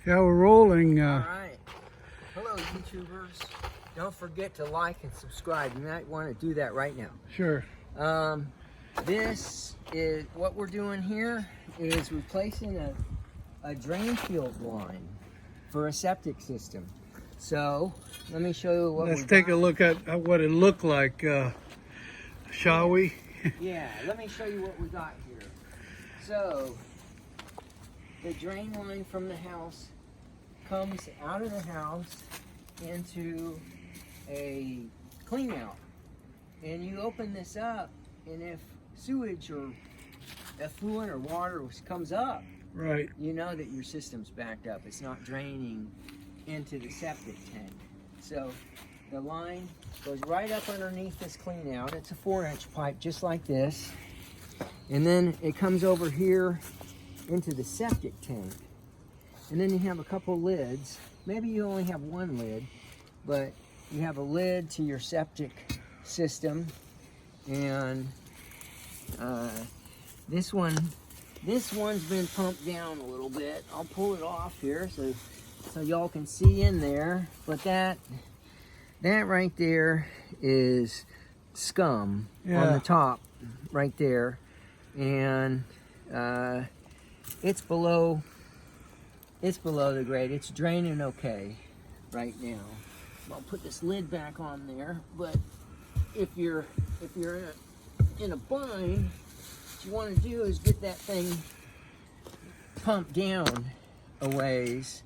Yeah, we're rolling. All right. Hello, YouTubers. Don't forget to like and subscribe. You might want to do that right now. Sure. This is what we're doing here is replacing a drain field line for a septic system. So let me show you what. Let's take a look at what it looked like, shall we? Yeah, let me show you what we got here. So the drain line from the house comes out of the house into a clean out, and you open this up, and if sewage or effluent or water comes up, Right. you know that your system's backed up. It's not draining into the septic tank. So the line goes right up underneath this clean out. It's a 4-inch pipe just like this, and then it comes over here into the septic tank. And then you have a couple lids. Maybe you only have one lid, but you have a lid to your septic system. And this one's been pumped down a little bit. I'll pull it off here so y'all can see in there. But that right there is scum on the top right there, and it's below the grade. It's draining okay right now. I'll put this lid back on there, but if you're in a bind, what you want to do is get that thing pumped down a ways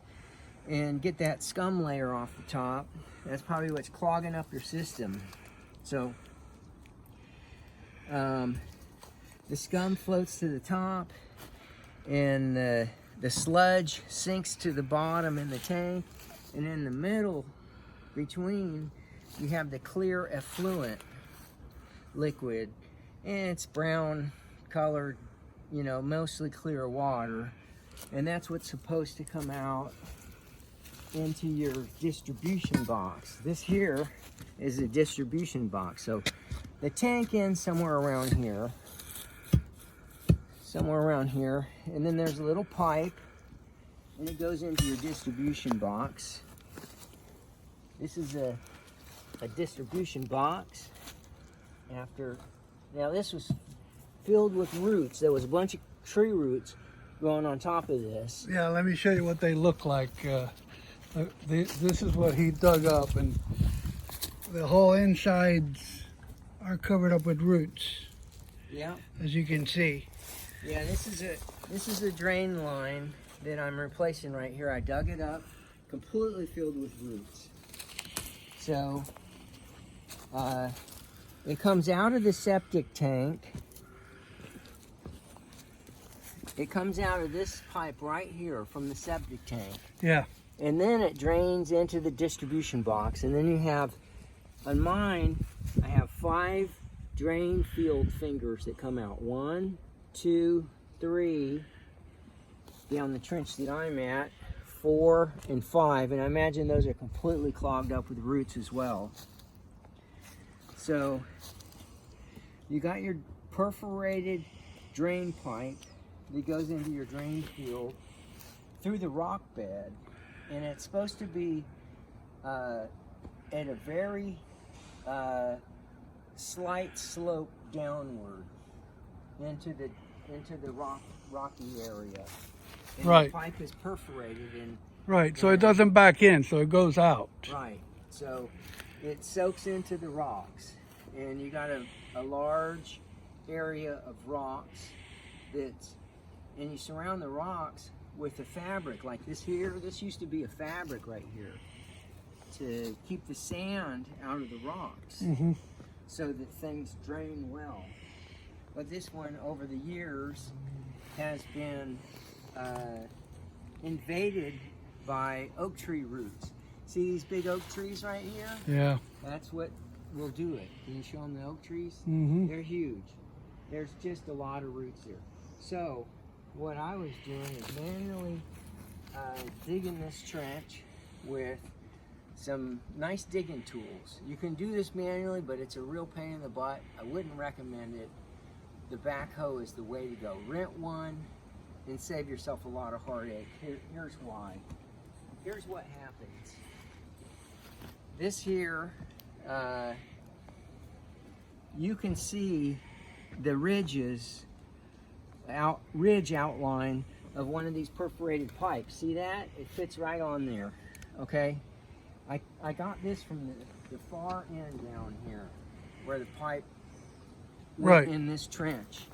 and get that scum layer off the top. That's probably what's clogging up your system. So the scum floats to the top, and the sludge sinks to the bottom in the tank, and in the middle between you have the clear effluent liquid, and it's brown colored, you know, mostly clear water, and that's what's supposed to come out into your distribution box. This here is a distribution box. So the tank ends somewhere around here, and then there's a little pipe, and it goes into your distribution box. This is a distribution box. Now this was filled with roots. There was a bunch of tree roots growing on top of this. Yeah, let me show you what they look like. This is what he dug up, and the whole insides are covered up with roots. Yeah. As you can see. Yeah, this is a drain line that I'm replacing right here. I dug it up, completely filled with roots. So it comes out of the septic tank. It comes out of this pipe right here from the septic tank. Yeah. And then it drains into the distribution box. And then you have, on mine, I have 5 drain field fingers that come out. 1, 2, 3, down the trench that I'm at, 4 and 5. And I imagine those are completely clogged up with roots as well. So you got your perforated drain pipe that goes into your drain field through the rock bed, and it's supposed to be at a very slight slope downward into the rocky area. And Right. the pipe is perforated and Right, so it doesn't back in, so it goes out. right. So it soaks into the rocks, and you got a large area of rocks and you surround the rocks with a fabric like this here. This used to be a fabric right here to keep the sand out of the rocks, so that things drain well. But this one over the years has been invaded by oak tree roots. See these big oak trees right here? Yeah. That's what will do it. Can you show them the oak trees? Mm-hmm. They're huge. There's just a lot of roots here. So what I was doing is manually digging this trench with some nice digging tools. You can do this manually, but it's a real pain in the butt. I wouldn't recommend it. The backhoe is the way to go. Rent one and save yourself a lot of heartache. Here's why. here's what happens. This here, you can see the ridge outline of one of these perforated pipes. See that? It fits right on there. Okay? I got this from the far end down here, where the pipe went in this trench.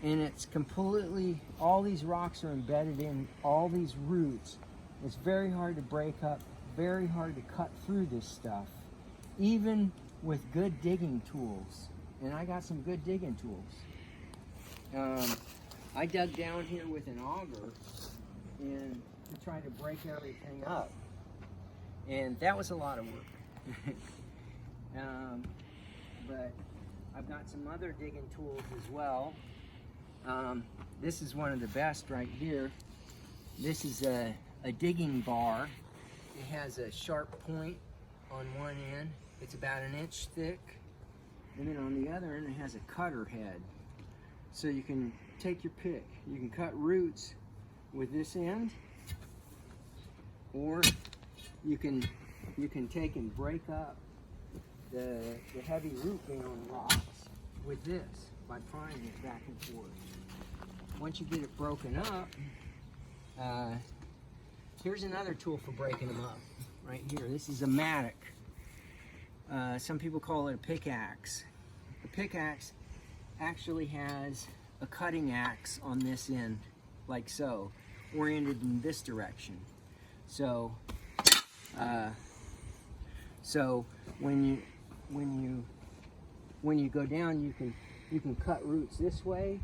And it's completely, all these rocks are embedded in all these roots. It's very hard to break up, very hard to cut through this stuff, even with good digging tools. And I got some good digging tools. I dug down here with an auger and to try to break everything up. And that was a lot of work. But I've got some other digging tools as well. This is one of the best right here. This is a digging bar. It has a sharp point on one end. It's about 1 inch thick. And then on the other end it has a cutter head. So you can take your pick. You can cut roots with this end, or you can take and break up the heavy root bound rocks with this by prying it back and forth. Once you get it broken up, here's another tool for breaking them up. Right here, this is a mattock. Some people call it a pickaxe. The pickaxe actually has a cutting axe on this end, like so, oriented in this direction. So when you go down, you can cut roots this way,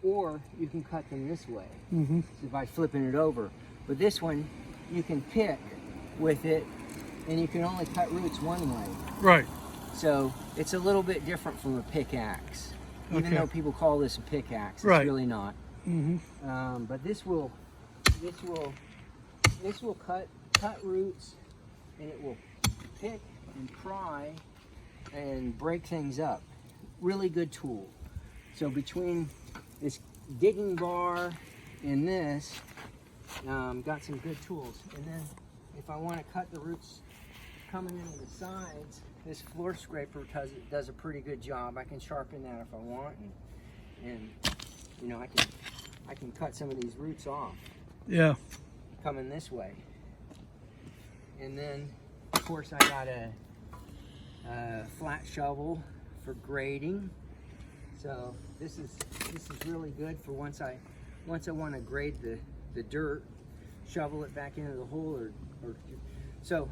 or you can cut them this way. So by flipping it over. But this one, you can pick with it, and you can only cut roots one way. Right. So it's a little bit different from a pickaxe. Even though people call this a pickaxe, it's really not. But this will cut roots, and it will pick and pry and break things up. Really good tool. So between this digging bar and this, got some good tools. And then if I want to cut the roots coming into the sides, this floor scraper does a pretty good job. I can sharpen that if I want, and you know, I can cut some of these roots off. Yeah. Coming this way. And then of course I got a flat shovel for grading. So this is really good for once I want to grade the dirt, shovel it back into the hole, or so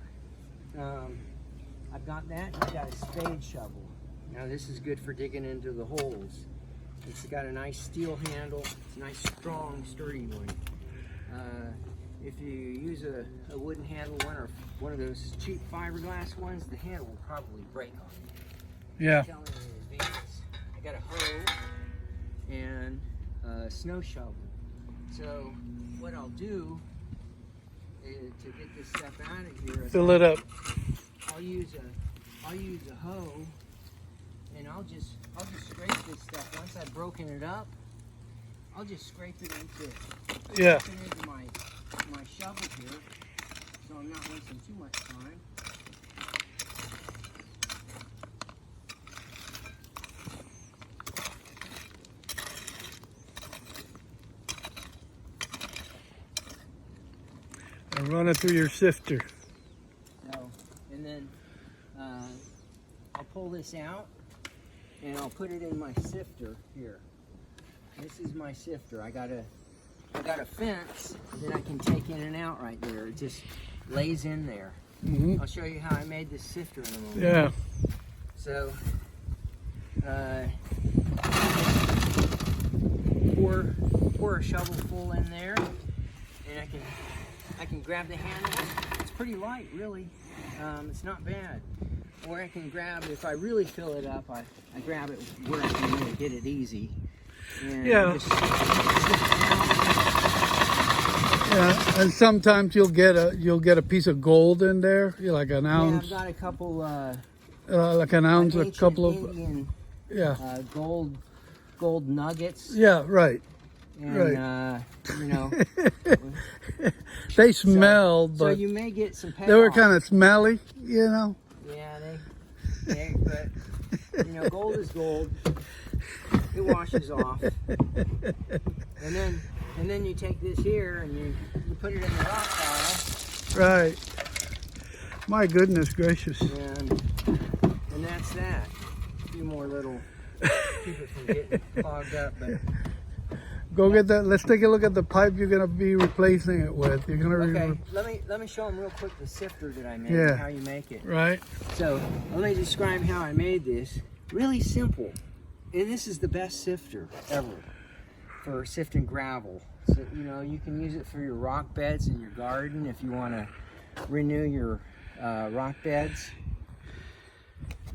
I've got that. I've got a spade shovel. Now this is good for digging into the holes. It's got a nice steel handle. It's a nice, strong, sturdy one. If you use a wooden handle one, or one of those cheap fiberglass ones, the handle will probably break on you. Yeah. I'm telling you in advance. I got a hoe and a snow shovel. So what I'll do is, to get this stuff out of here, Fill it up. I'll use a hoe, and I'll just scrape this stuff. Once I've broken it up, I'll just scrape it into my shovel here, so I'm not wasting too much time. And run it through your sifter. So, and then I'll pull this out, and I'll put it in my sifter here. This is my sifter. I got a fence that I can take in and out right there. It just lays in there. I'll show you how I made this sifter in a moment. Yeah. So pour a shovel full in there, and I can grab the handle. It's pretty light, really. It's not bad. Or I can grab, if I really fill it up, I grab it where I can really get it easy. And just slip it out. Yeah, and sometimes you'll get a piece of gold in there, like an ounce. Yeah, I've got a couple. Like an ounce, a couple of. Indian, Yeah. gold nuggets. Yeah. Right. and you know, They smelled, so but you may get some payoff. they were kind of smelly, you know. Yeah, but you know, gold is gold. It washes off, and then you take this here and you put it in the rock pile. Right. My goodness gracious. And that's that. A few more little keep it from getting clogged up, but. Go get that. Let's take a look at the pipe you're gonna be replacing it with. You're gonna Okay, let me show them real quick the sifter that I made. Yeah. And how you make it. Right. So let me describe how I made this. Really simple, and this is the best sifter ever for sifting gravel. So you know you can use it for your rock beds in your garden if you want to renew your rock beds.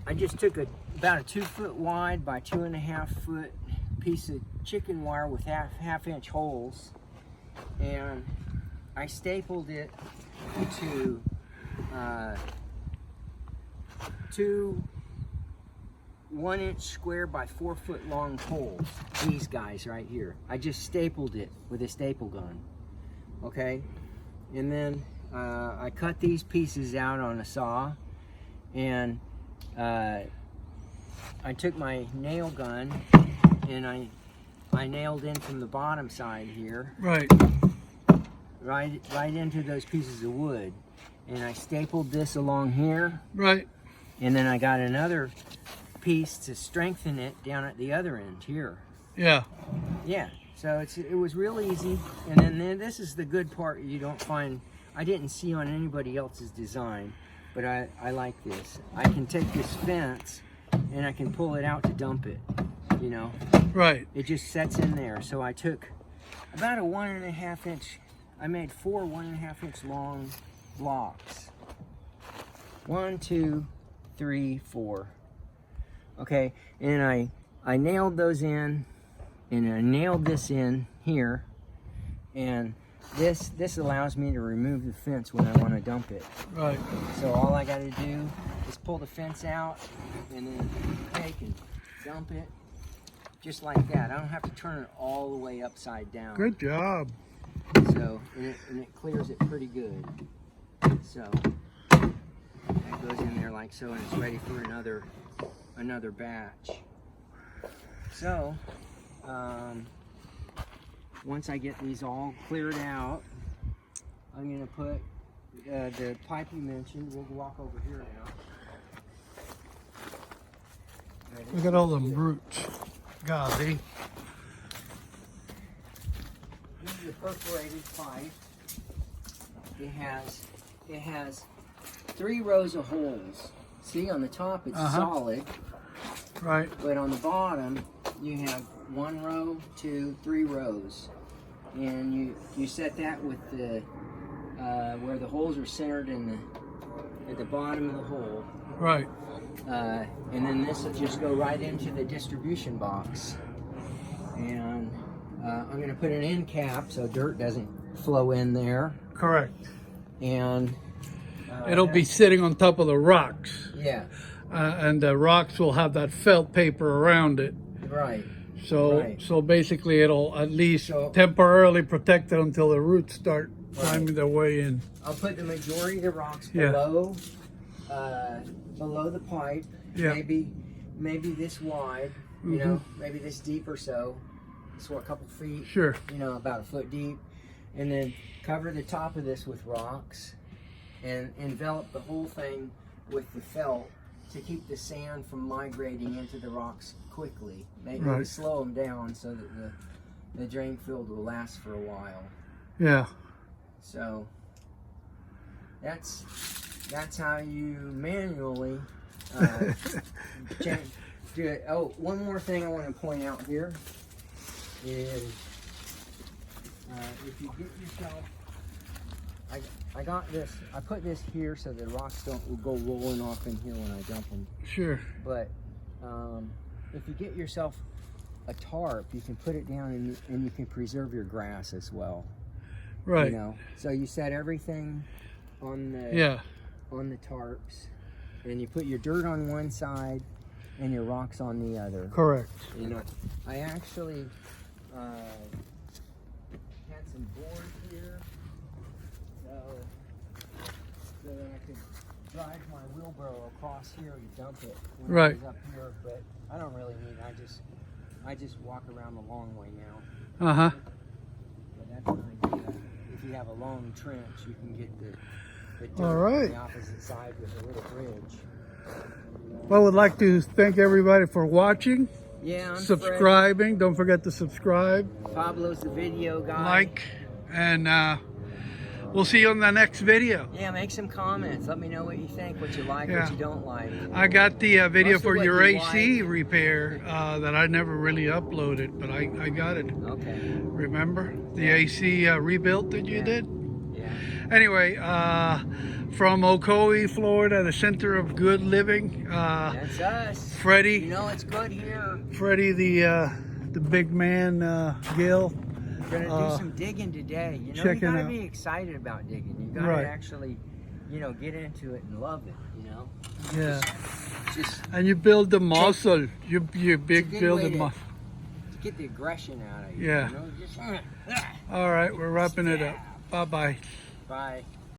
I just took about a 2 foot wide by 2.5 foot piece of chicken wire with half-inch holes, and I stapled it to two 1-inch square by 4 foot long holes. These guys right here. I just stapled it with a staple gun. Okay, and then I cut these pieces out on a saw, and I took my nail gun and I nailed in from the bottom side here, Right. right into those pieces of wood, and I stapled this along here, Right. and then I got another piece to strengthen it down at the other end here. Yeah. Yeah, so it was real easy, and then this is the good part you don't find. I didn't see on anybody else's design, but I like this. I can take this fence and I can pull it out to dump it, you know. Right. It just sets in there. So I took about a 1.5 inch, I made 4 1.5 inch long blocks. 1, 2, 3, 4. Okay, and I nailed those in, and I nailed this in here, and this allows me to remove the fence when I want to dump it. Right. So all I got to do is pull the fence out and then take and dump it just like that. I don't have to turn it all the way upside down. Good job. So and it clears it pretty good. So that goes in there like so, and it's ready for another batch. So once I get these all cleared out, I'm gonna put the pipe you mentioned. We'll walk over here now. Look at all them roots. Golly. This is a perforated pipe. It has 3 rows of holes. See, on the top it's solid, Right. but on the bottom you have 1 row, 2, 3 rows, and you set that with the where the holes are centered at the bottom of the hole. Right. And then this will just go right into the distribution box. And I'm going to put an end cap so dirt doesn't flow in there. Correct. And It'll be sitting on top of the rocks. yeah, And the rocks will have that felt paper around it. right. So Right. so basically it'll at least So- temporarily protect it until the roots start finding their way in. I'll put the majority of the rocks Yeah. below the pipe. Yeah. Maybe this wide. You know, maybe this deep or so. So a couple feet. Sure. You know, about a foot deep, and then cover the top of this with rocks, and envelop the whole thing with the felt to keep the sand from migrating into the rocks quickly. Maybe Right. slow them down so that the drain field will last for a while. Yeah. So that's how you manually change. Do it. Oh, one more thing I want to point out here is if you get yourself, I got this. I put this here so the rocks don't go rolling off in here when I dump them. Sure. But if you get yourself a tarp, you can put it down and you can preserve your grass as well. Right. You know, so you set everything on the tarps, and you put your dirt on one side and your rocks on the other. Correct. You know, I actually could drive my wheelbarrow across here to dump it when Right. I was up here, but I don't really need it. I just walk around the long way now. Uh-huh. But that's an idea. If you have a long trench, you can get the dirt All right. on the opposite side with a little bridge. Well, I would like to thank everybody for watching, Yeah, I'm subscribing. Don't forget to subscribe, Fred. Pablo's the video guy. like, and we'll see you on the next video. Yeah, make some comments. Let me know what you think, what you like, Yeah. what you don't like. I got the video Most of for what your you AC like. repair that I never really uploaded, but I got it. Okay. Remember the AC rebuilt that you Yeah. did? Yeah. Anyway, from Ocoee, Florida, the center of good living. That's us. Freddie, You know it's good here. Freddie, the big man, Gil. We're gonna do some digging today. You know, you checking gotta out. be excited about digging. You gotta Right. actually, get into it and love it. Yeah, Just and you build the muscle. You big good build way the to- muscle. get the aggression out of you. Yeah. You know? Just, All right, we're wrapping it up. Bye bye. bye.